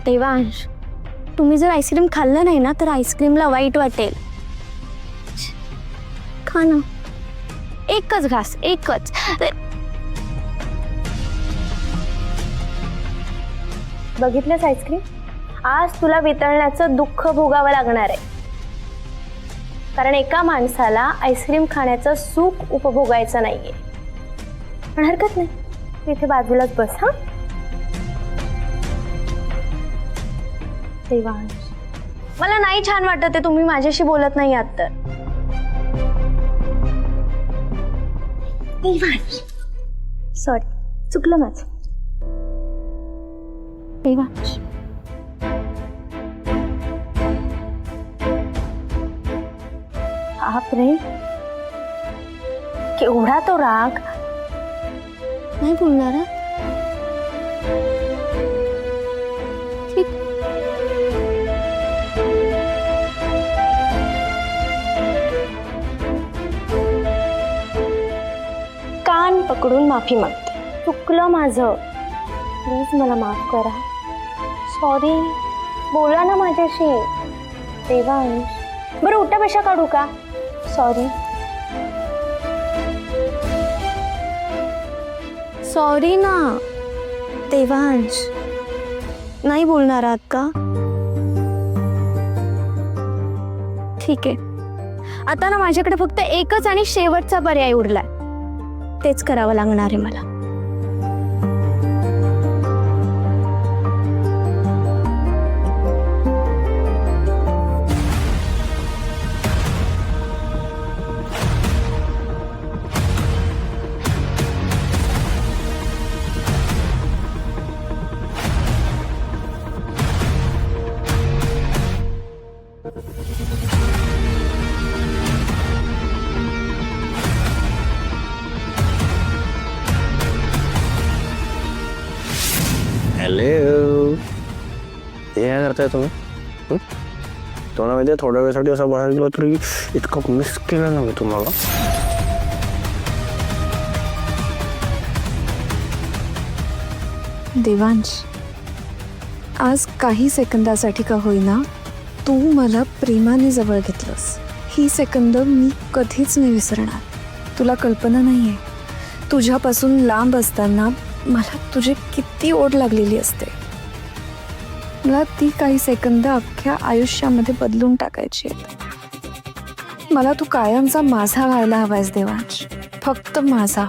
देवांश, तुम्ही जर आईस्क्रीम खाल्लं नाही ना तर आईस्क्रीमला वाईट वाटेल. खा ना, एकच घास, एकच. बघितलंस आईस्क्रीम, आज तुला वितळण्याचं दुःख भोगावं लागणार आहे. कारण एका माणसाला आईस्क्रीम खाण्याचं सुख उपभोगायचं नाहीये. पण हरकत नाही, तिथे बाजूलाच बस. हा देवांश, मला नाही छान वाटत आहे तुम्ही माझ्याशी बोलत नाही आहात तर. देवांश, सॉरी, चुकलं माझं. देवांश, बापरे, केवढा तो राग. नाही बोलणार. ठीक. कान पकडून माफी मागते. चुकलं माझं, प्लीज मला माफ करा. सॉरी, बोला ना माझ्याशी. देवांश, बरं उठ्या पेशा काढू का? सॉरी. सॉरी ना देवांश. नाही बोलणार आहात का? ठीक आहे, आता ना माझ्याकडे फक्त एकच आणि शेवटचा पर्याय उरलाय. तेच करावं लागणार आहे मला. हॅलो, हे काय करताय तुम्ही? तुम्हाला माहिती आहे, थोड्या वेळासाठी असं बाहेर गेलो तरी इतकं मिस केलं ना मी तुम्हाला. देवांश, आज काही सेकंदासाठी का होईना तू मला प्रेमाने जवळ घेतलंस. ही सेकंद मी कधीच नाही विसरणार. तुला कल्पना नाही आहे, तुझ्यापासून लांब असताना मला तुझी किती ओढ लागलेली असते. मला ती काही सेकंद अख्ख्या आयुष्यामध्ये बदलून टाकायची आहेत. मला तू कायमचा माझा व्हायला हवायस देवांश, फक्त माझा.